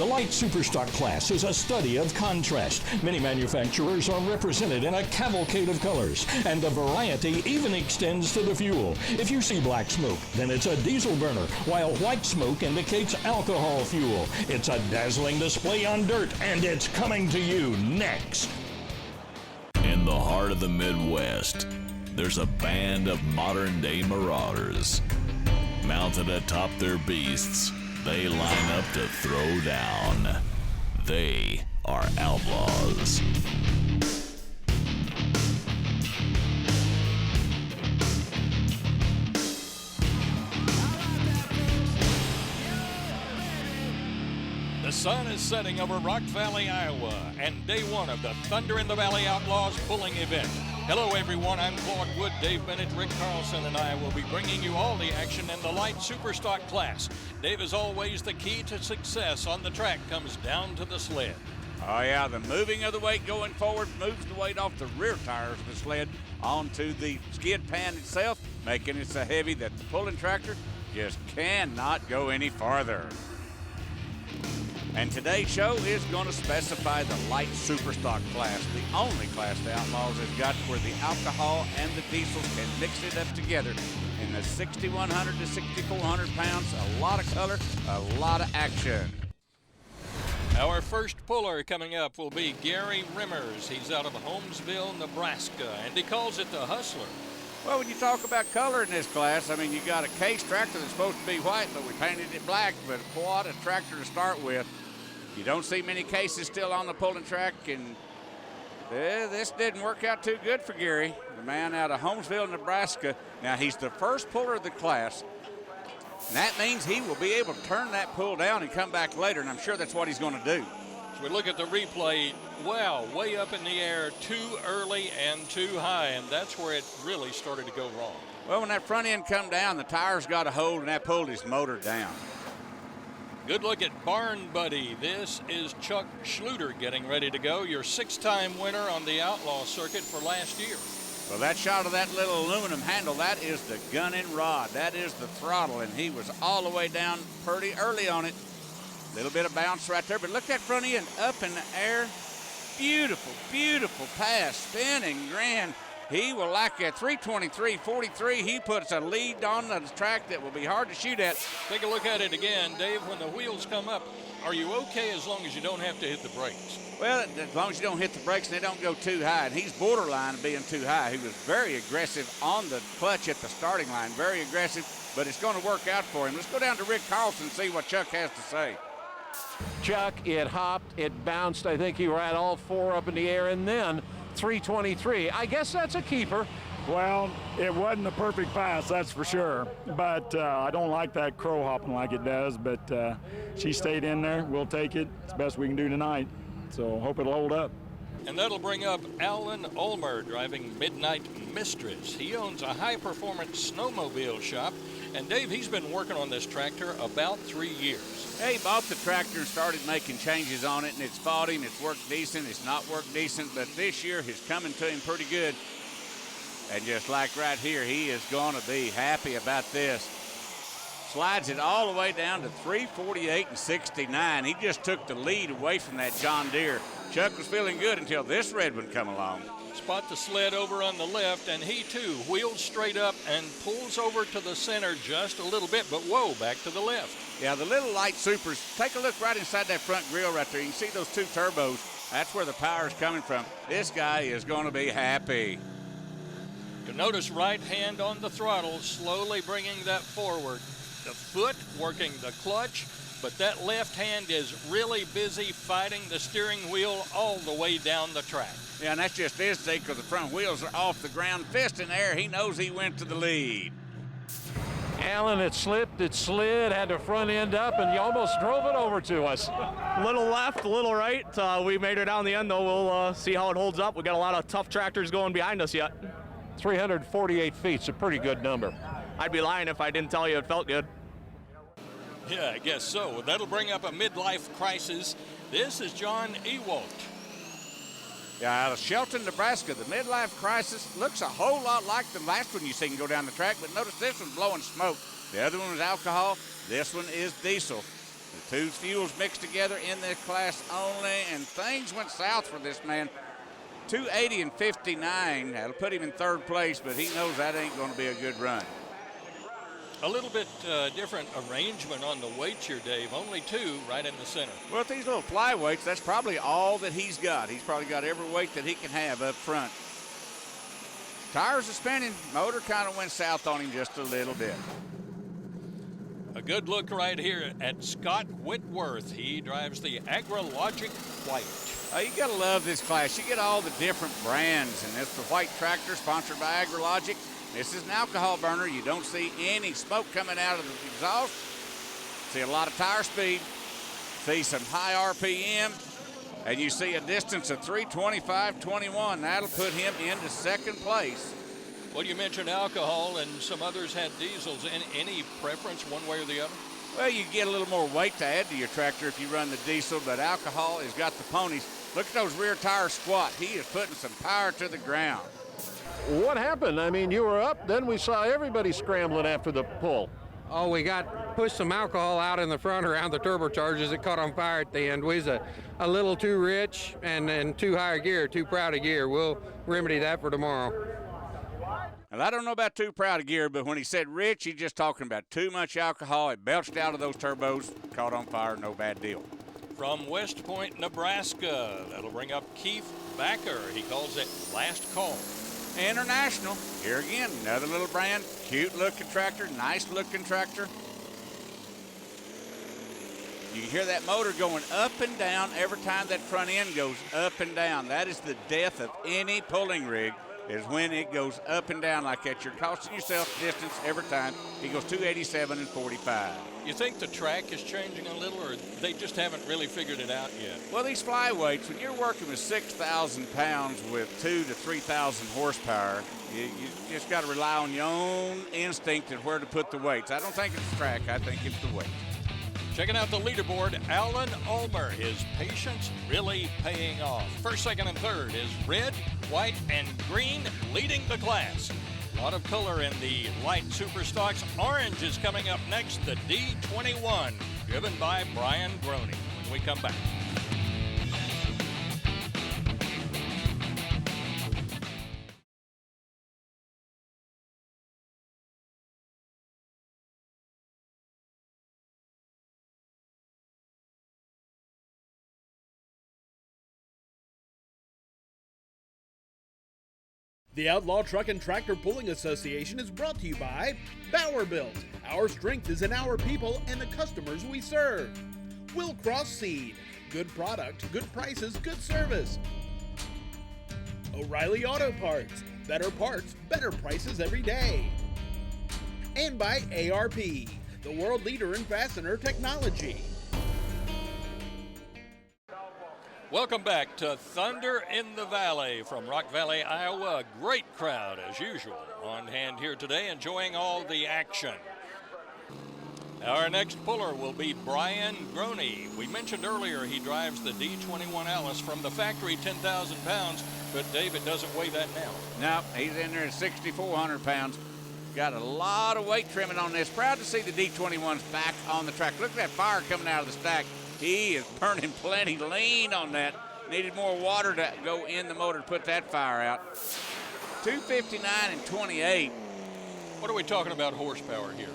The light superstock class is a study of contrast. Many manufacturers are represented in a cavalcade of colors, and the variety even extends to the fuel. If you see black smoke, then it's a diesel burner, while white smoke indicates alcohol fuel. It's a dazzling display on dirt, and it's coming to you next. In the heart of the Midwest, there's a band of modern-day marauders. Mounted atop their beasts, they line up to throw down. They are outlaws. The sun is setting over Rock Valley, Iowa, and day one of the Thunder in the Valley Outlaws pulling event. Hello everyone, I'm Claude Wood. Dave Bennett, Rick Carlson, and I will be bringing you all the action in the light superstock class. Dave, as always, the key to success on the track comes down to the sled. Oh yeah, the moving of the weight going forward moves the weight off the rear tires of the sled onto the skid pan itself, making it so heavy that the pulling tractor just cannot go any farther. And today's show is going to specify the light superstock class, the only class the Outlaws has got where the alcohol and the diesels can mix it up together. In the 6,100 to 6,400 pounds, a lot of color, a lot of action. Our first puller coming up will be Gary Rimmers. He's out of Holmesville, Nebraska, and he calls it the Hustler. Well, when you talk about color in this class, I mean, you got a case tractor that's supposed to be white, but we painted it black, but what a tractor to start with. You don't see many cases still on the pulling track, and this didn't work out too good for Gary, the man out of Holmesville, Nebraska. Now, he's the first puller of the class, and that means he will be able to turn that pull down and come back later, and I'm sure that's what he's going to do. As we look at the replay, wow, way up in the air, too early and too high, and that's where it really started to go wrong. Well, when that front end come down, the tires got a hold, and that pulled his motor down. Good look at Barn Buddy. This is Chuck Schluter getting ready to go, your six-time winner on the Outlaw circuit for last year. Well, that shot of that little aluminum handle, that is the gunning rod. That is the throttle, and he was all the way down pretty early on it. Little bit of bounce right there, but look at that front end up in the air. Beautiful, beautiful pass, spinning grand. He will like at 323.43. He puts a lead on the track that will be hard to shoot at. Take a look at it again, Dave. When the wheels come up, are you okay as long as you don't have to hit the brakes? Well, as long as you don't hit the brakes and they don't go too high, and he's borderline of being too high. He was very aggressive on the clutch at the starting line, very aggressive, but it's going to work out for him. Let's go down to Rick Carlson and see what Chuck has to say. Chuck, it hopped, it bounced. I think he ran all four up in the air, and then 323. I guess that's a keeper. Well, it wasn't a perfect pass, that's for sure. But I don't like that crow hopping like it does, but she stayed in there. We'll take it. It's the best we can do tonight. So hope it'll hold up. And that'll bring up Alan Ulmer driving Midnight Mistress. He owns a high-performance snowmobile shop. And Dave, he's been working on this tractor about 3 years. He bought the tractor and started making changes on it, and it's fought him. It's worked decent. It's not worked decent, but this year is coming to him pretty good. And just like right here, he is going to be happy about this. Slides it all the way down to 348 and 69. He just took the lead away from that John Deere. Chuck was feeling good until this red one come along. Spot the sled over on the left, and he too wheels straight up and pulls over to the center just a little bit, but whoa, back to the left. Yeah, the little light supers, take a look right inside that front grille right there. You can see those two turbos. That's where the power is coming from. This guy is going to be happy. You notice right hand on the throttle, slowly bringing that forward. The foot working the clutch, but that left hand is really busy fighting the steering wheel all the way down the track. Yeah, and that's just his thing because the front wheels are off the ground. Fist in the air, he knows he went to the lead. Alan, it slipped, it slid, had the front end up, and you almost drove it over to us. A little left, a little right. We made her down the end, though. We'll see how it holds up. We got a lot of tough tractors going behind us yet. 348 feet's a pretty good number. I'd be lying if I didn't tell you it felt good. Yeah, I guess so. That'll bring up a midlife crisis. This is John Ewalt. Yeah, out of Shelton, Nebraska, the midlife crisis looks a whole lot like the last one you seen go down the track, but notice this one's blowing smoke. The other one was alcohol. This one is diesel. The two fuels mixed together in this class only, and things went south for this man. 280 and 59. That'll put him in third place, but he knows that ain't going to be a good run. A little bit different arrangement on the weights here, Dave. Only two right in the center. Well, with these little fly weights, that's probably all that he's got. He's probably got every weight that he can have up front. Tires are spinning. Motor kind of went south on him just a little bit. A good look right here at Scott Whitworth. He drives the AgriLogic White. Oh, you got to love this class. You get all the different brands, and it's the white tractor sponsored by AgriLogic. This is an alcohol burner. You don't see any smoke coming out of the exhaust. See a lot of tire speed. See some high RPM. And you see a distance of 3:25.21. That'll put him into second place. Well, you mentioned alcohol, and some others had diesels. Any preference one way or the other? Well, you get a little more weight to add to your tractor if you run the diesel, but alcohol has got the ponies. Look at those rear tires squat. He is putting some power to the ground. What happened? I mean, you were up, then we saw everybody scrambling after the pull. Oh, we pushed some alcohol out in the front around the turbochargers. It caught on fire at the end. We was a little too rich and too high a gear, too proud of gear. We'll remedy that for tomorrow. And I don't know about too proud of gear, but when he said rich, he's just talking about too much alcohol. It belched out of those turbos, caught on fire, no bad deal. From West Point, Nebraska, that'll bring up Keith Backer. He calls it Last Call. International, here again, another little brand, cute looking tractor, nice looking tractor. You can hear that motor going up and down every time that front end goes up and down. That is the death of any pulling rig, is when it goes up and down like that. You're costing yourself distance every time. He goes 287 and 45. You think the track is changing a little, or they just haven't really figured it out yet? Well, these flyweights, when you're working with 6,000 pounds with 2,000 to 3,000 horsepower, you just got to rely on your own instinct at where to put the weights. I don't think it's the track. I think it's the weight. Checking out the leaderboard, Alan Ulmer. His patience really paying off. First, second, and third is red, white, and green leading the class. A lot of color in the light super stocks. Orange is coming up next, the D21, driven by Brian Groan Eve when we come back. The Outlaw Truck and Tractor Pulling Association is brought to you by Bauer Built. Our strength is in our people and the customers we serve. Will Cross Seed. Good product, good prices, good service. O'Reilly Auto Parts. Better parts, better prices every day. And by ARP, the world leader in fastener technology. Welcome back to Thunder in the Valley from Rock Valley, Iowa. A great crowd, as usual, on hand here today, enjoying all the action. Our next puller will be Brian Groan Eve. We mentioned earlier he drives the D21 Alice from the factory, 10,000 pounds, but David doesn't weigh that now. No, he's in there at 6,400 pounds. Got a lot of weight trimming on this. Proud to see the D21's back on the track. Look at that fire coming out of the stack. He is burning plenty lean on that. Needed more water to go in the motor to put that fire out. 259 and 28. What are we talking about horsepower here?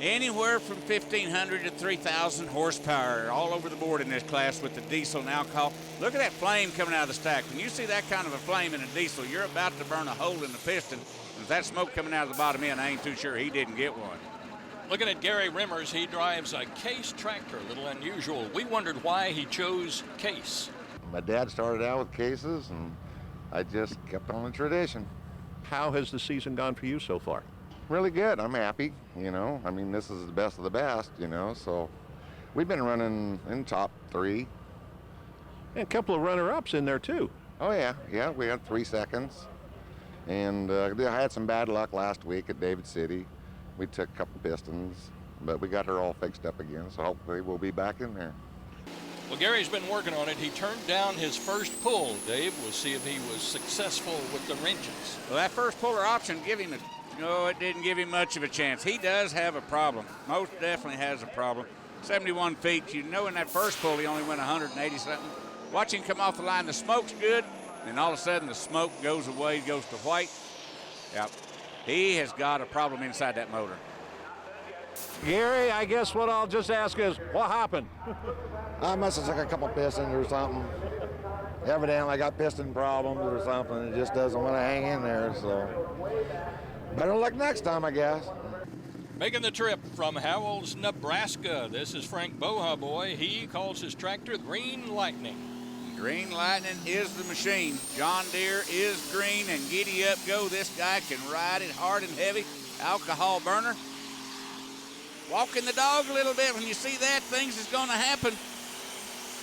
Anywhere from 1,500 to 3,000 horsepower all over the board in this class with the diesel and alcohol. Look at that flame coming out of the stack. When you see that kind of a flame in a diesel, you're about to burn a hole in the piston. With that smoke coming out of the bottom end, I ain't too sure he didn't get one. Looking at Gary Rimmers, he drives a Case tractor, a little unusual. We wondered why he chose Case. My dad started out with Cases, and I just kept on the tradition. How has the season gone for you so far? Really good. I'm happy, you know. I mean, this is the best of the best, you know, so we've been running in top 3. And a couple of runner-ups in there, too. Oh, yeah, we had 3 seconds. And I had some bad luck last week at David City. We took a couple pistons, but we got her all fixed up again, so hopefully we'll be back in there. Well, Gary's been working on it. He turned down his first pull. Dave, we'll see if he was successful with the wrenches. Well, that first puller option it didn't give him much of a chance. He does have a problem. Most definitely has a problem. 71 feet. You know in that first pull he only went 180 something. Watch him come off the line. The smoke's good. Then all of a sudden the smoke goes away, goes to white. Yep. He has got a problem inside that motor. Gary, I guess what I'll just ask is, what happened? I must have took a couple pistons or something. Evidently I got piston problems or something. It just doesn't want to hang in there, so. Better luck next time, I guess. Making the trip from Howells, Nebraska, this is Frank Bohaboy. He calls his tractor Green Lightning. Green Lightning is the machine. John Deere is green, and giddy up go. This guy can ride it hard and heavy. Alcohol burner. Walking the dog a little bit. When you see that, things is going to happen.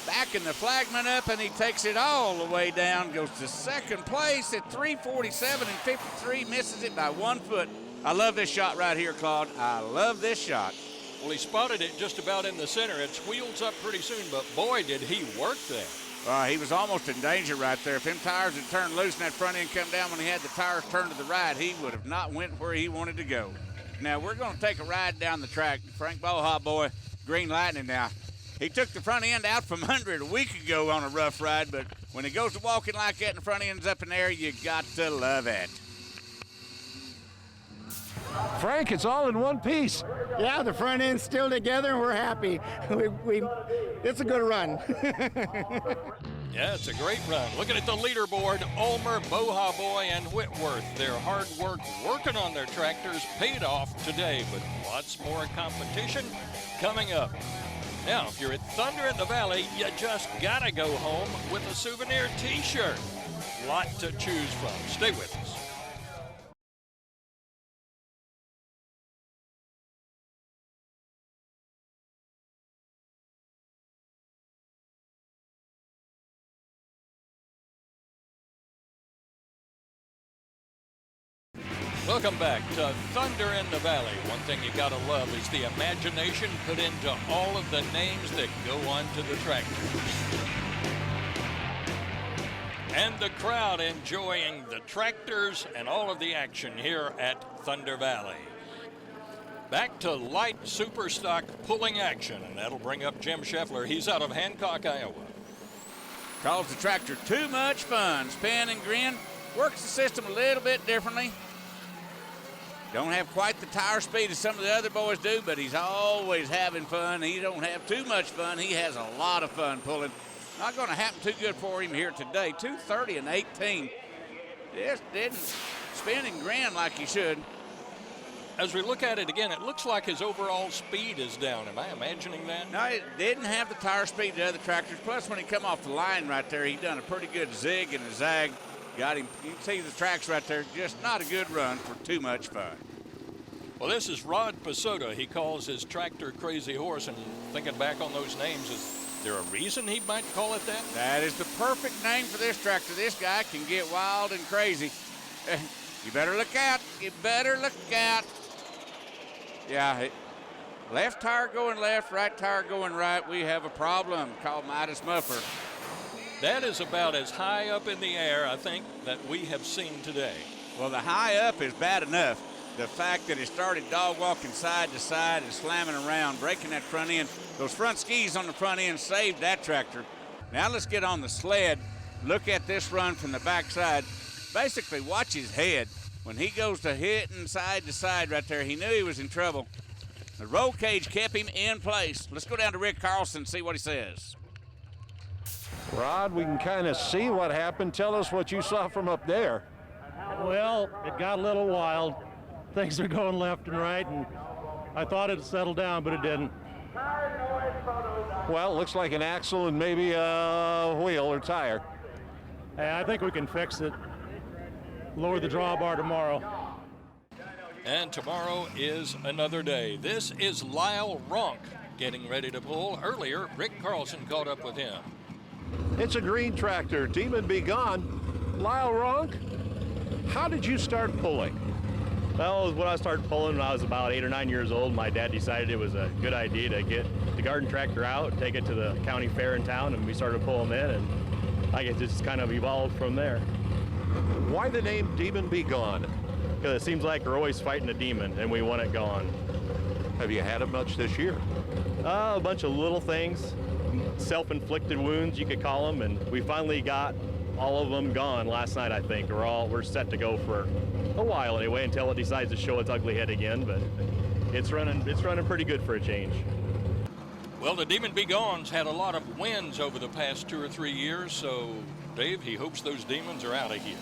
Backing the flagman up, and he takes it all the way down. Goes to second place at 347 and 53. Misses it by 1 foot. I love this shot right here, Claude. I love this shot. Well, he spotted it just about in the center. It wheels up pretty soon, but boy, did he work there. He was almost in danger right there. If them tires had turned loose and that front end come down when he had the tires turned to the right, he would have not went where he wanted to go. Now, we're going to take a ride down the track. Frank Bohaboy, Green Lightning now. He took the front end out from under it a week ago on a rough ride, but when he goes to walking like that and the front end's up in the air, you got to love it. Frank, it's all in one piece. Yeah, the front end's still together and we're happy. It's a good run. Yeah, it's a great run. Looking at the leaderboard, Ulmer, Bohaboy, and Whitworth. Their hard work working on their tractors paid off today, but lots more competition coming up. Now, if you're at Thunder in the Valley, you just gotta go home with a souvenir t-shirt. Lot to choose from. Stay with us. Welcome back to Thunder in the Valley. One thing you gotta love is the imagination put into all of the names that go onto the tractor. And the crowd enjoying the tractors and all of the action here at Thunder Valley. Back to light super stock pulling action, and that'll bring up Jim Scheffler. He's out of Hancock, Iowa. Calls the tractor too much fun. Spin and grin. Works the system a little bit differently. Don't have quite the tire speed as some of the other boys do, but he's always having fun. He don't have too much fun. He has a lot of fun pulling. Not going to happen too good for him here today. 230 and 18. Just didn't spin and grin like he should. As we look at it again, it looks like his overall speed is down. Am I imagining that? No, he didn't have the tire speed of the other tractors. Plus, when he come off the line right there, he done a pretty good zig and a zag. Got him. You can see the tracks right there. Just not a good run for too much fun. Well, this is Rod Pasota. He calls his tractor Crazy Horse, and thinking back on those names, is there a reason he might call it that? That is the perfect name for this tractor. This guy can get wild and crazy. You better look out. You better look out. Yeah, left tire going left, right tire going right. We have a problem called Midas Muffler. That is about as high up in the air, I think, that we have seen today. Well, the high up is bad enough. The fact that it started dog walking side to side and slamming around, breaking that front end. Those front skis on the front end saved that tractor. Now let's get on the sled. Look at this run from the backside. Basically, watch his head. When he goes to hitting side to side right there, he knew he was in trouble. The roll cage kept him in place. Let's go down to Rick Carlson and see what he says. Rod, we can kind of see what happened. Tell us what you saw from up there. Well, it got a little wild. Things are going left and right, and I thought it'd settle down, but it didn't. Well, it looks like an axle and maybe a wheel or tire. Hey, I think we can fix it. Lower the drawbar tomorrow. And tomorrow is another day. This is Lyle Ronk getting ready to pull. Earlier, Rick Carlson caught up with him. It's a green tractor. Demon be gone. Lyle Ronk, how did you start pulling? Well, when I started pulling when I was about 8 or 9 years old, my dad decided it was a good idea to get the garden tractor out, take it to the county fair in town, and we started pulling in, and I guess it just kind of evolved from there. Why the name Demon Be Gone? Because it seems like we're always fighting a demon, and we want it gone. Have you had it much this year? A bunch of little things, self-inflicted wounds you could call them, and we finally got all of them gone last night, I think. We're set to go for a while anyway, until it decides to show its ugly head again, but it's running pretty good for a change. Well, the Demon Be Gone's had a lot of wins over the past 2 or 3 years, so Dave, he hopes those demons are out of here.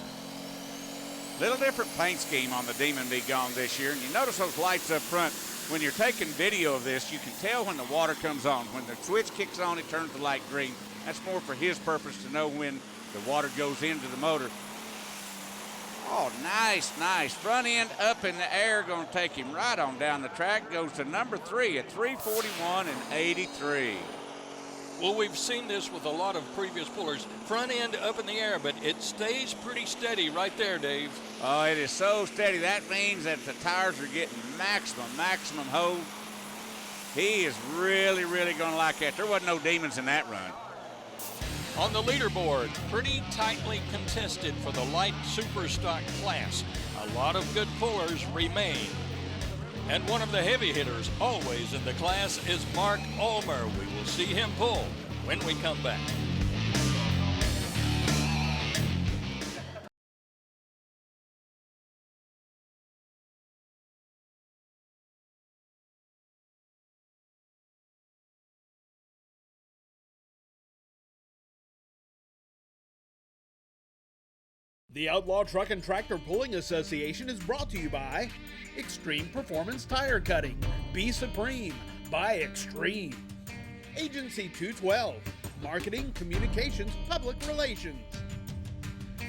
Little different paint scheme on the Demon Be Gone this year, and you notice those lights up front. When you're taking video of this, you can tell when the water comes on. When the switch kicks on, it turns the light green. That's more for his purpose to know when the water goes into the motor. Oh, nice, nice. Front end up in the air, going to take him right on down the track. Goes to number 3 at 3:41 and 83. Well, we've seen this with a lot of previous pullers. Front end up in the air, but it stays pretty steady right there, Dave. Oh, it is so steady. That means that the tires are getting maximum hold. He is really, really going to like that. There wasn't no demons in that run. On the leaderboard, pretty tightly contested for the light super stock class. A lot of good pullers remain. And one of the heavy hitters always in the class is Mark Ulmer. We will see him pull when we come back. The Outlaw Truck and Tractor Pulling Association is brought to you by Extreme Performance Tire Cutting. Be Supreme. By Extreme. Agency 212. Marketing, Communications, Public Relations.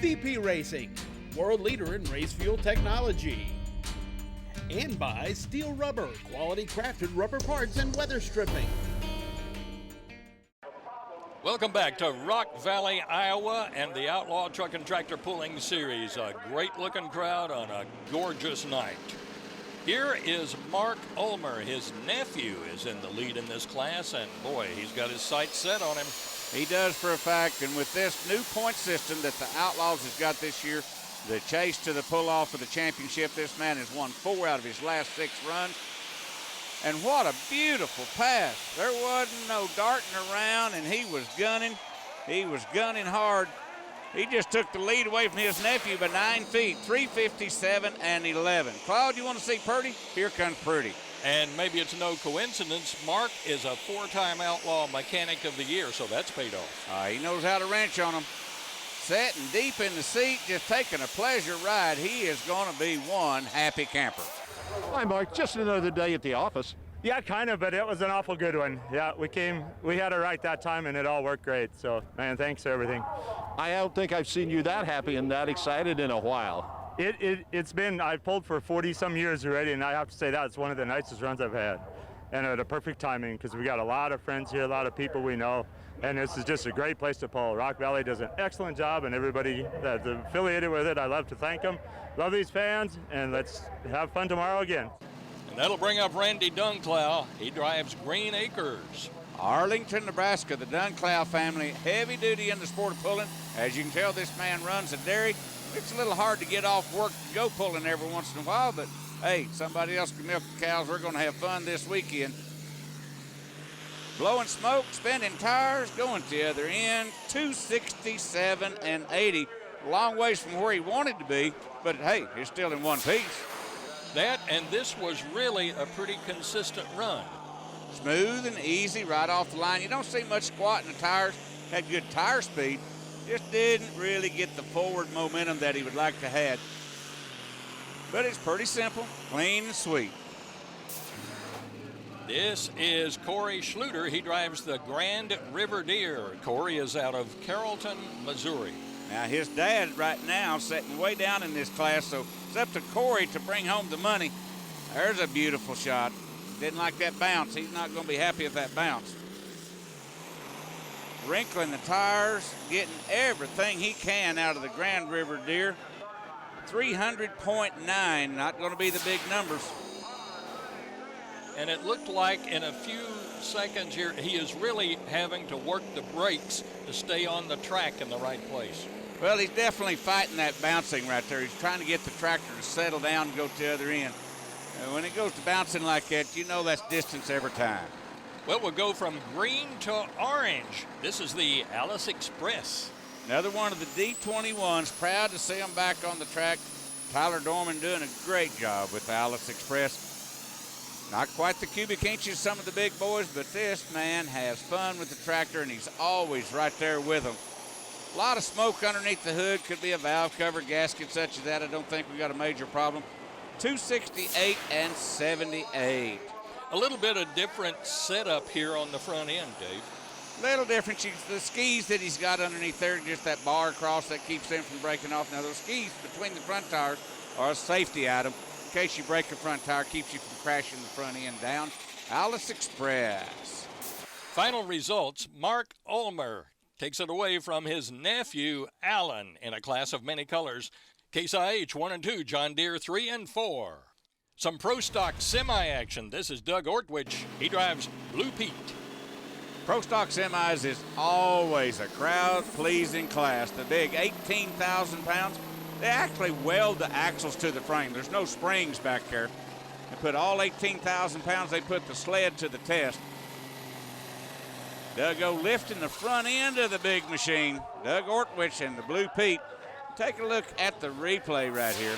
VP Racing. World leader in race fuel technology. And by Steel Rubber. Quality crafted rubber parts and weather stripping. Welcome back to Rock Valley, Iowa, and the Outlaw Truck and Tractor Pulling Series. A great-looking crowd on a gorgeous night. Here is Mark Ulmer. His nephew is in the lead in this class, and boy, he's got his sights set on him. He does for a fact, and with this new point system that the Outlaws has got this year, the chase to the pull-off for the championship, this man has won 4 out of his last 6 runs. And what a beautiful pass. There wasn't no darting around, and he was gunning. He was gunning hard. He just took the lead away from his nephew by 9 feet, 3:57 and 11. Claude, you want to see Purdy? Here comes Purdy. And maybe it's no coincidence, Mark is a 4-time Outlaw Mechanic of the Year, so that's paid off. He knows how to wrench on him. Sitting deep in the seat, just taking a pleasure ride. He is going to be one happy camper. Hi, Mark. Just another day at the office. Yeah, kind of, but it was an awful good one. Yeah, we had it right that time, and it all worked great. So, man, thanks for everything. I don't think I've seen you that happy and that excited in a while. It's been, I've pulled for 40-some years already, and I have to say that's one of the nicest runs I've had. And at a perfect timing, because we got a lot of friends here, a lot of people we know, and this is just a great place to pull. Rock Valley does an excellent job, and everybody that's affiliated with it, I love to thank them. Love these fans, and let's have fun tomorrow again. And that'll bring up Randy Dunclow. He drives Green Acres. Arlington, Nebraska, the Dunclow family, heavy duty in the sport of pulling. As you can tell, this man runs a dairy. It's a little hard to get off work to go pulling every once in a while, but hey, somebody else can milk the cows. We're going to have fun this weekend. Blowing smoke, spinning tires, going to the other end, 267 and 80. A long ways from where he wanted to be, but hey, he's still in one piece. That, and this was really a pretty consistent run. Smooth and easy right off the line. You don't see much squat in the tires. Had good tire speed. Just didn't really get the forward momentum that he would like to have. But it's pretty simple, clean and sweet. This is Corey Schluter. He drives the Grand River Deer. Corey is out of Carrollton, Missouri. Now his dad right now sitting way down in this class, so it's up to Corey to bring home the money. There's a beautiful shot. Didn't like that bounce. He's not going to be happy with that bounce. Wrinkling the tires, getting everything he can out of the Grand River Deer. 300.9, not going to be the big numbers. And it looked like in a few seconds here, he is really having to work the brakes to stay on the track in the right place. Well, he's definitely fighting that bouncing right there. He's trying to get the tractor to settle down and go to the other end. And when it goes to bouncing like that, you know that's distance every time. Well, we'll go from green to orange. This is the Alice Express. Another one of the D21s. Proud to see them back on the track. Tyler Dorman doing a great job with the Alice Express. Not quite the cubic inches some of the big boys, but this man has fun with the tractor, and he's always right there with them. A lot of smoke underneath the hood. Could be a valve cover, gasket such as that. I don't think we got a major problem. 268 and 78. A little bit of different setup here on the front end, Dave. Little different. The skis that he's got underneath there, just that bar across that keeps them from breaking off. Now, those skis between the front tires are a safety item. In case you break the front tire, keeps you from crashing the front end down. Alice Express. Final results, Mark Ulmer takes it away from his nephew, Alan, in a class of many colors. Case IH 1 and 2, John Deere 3 and 4. Some Pro Stock semi-action. This is Doug Ortwich. He drives Blue Pete. Pro Stock Semis is always a crowd-pleasing class. The big 18,000 pounds, they actually weld the axles to the frame. There's no springs back there. They put all 18,000 pounds, they put the sled to the test. Doug O lifting the front end of the big machine. Doug Ortwich and the Blue Pete. Take a look at the replay right here.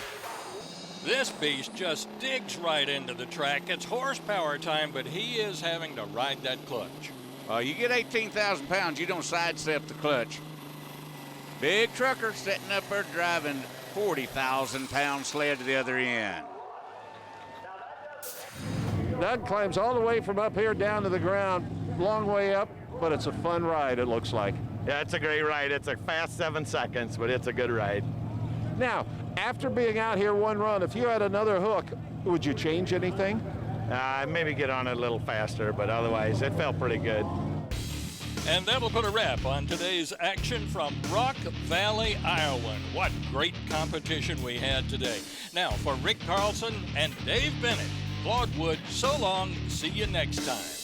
This beast just digs right into the track. It's horsepower time, but he is having to ride that clutch. Well, you get 18,000 pounds, you don't sidestep the clutch. Big trucker sitting up there driving 40,000 pound sled to the other end. Doug climbs all the way from up here down to the ground, long way up, but it's a fun ride, it looks like. Yeah, it's a great ride. It's a fast 7 seconds, but it's a good ride. Now, after being out here one run, if you had another hook, would you change anything? Maybe get on it a little faster, but otherwise it felt pretty good. And that'll put a wrap on today's action from Rock Valley, Iowa. What great competition we had today. Now, for Rick Carlson and Dave Bennett, Claude Wood, so long. See you next time.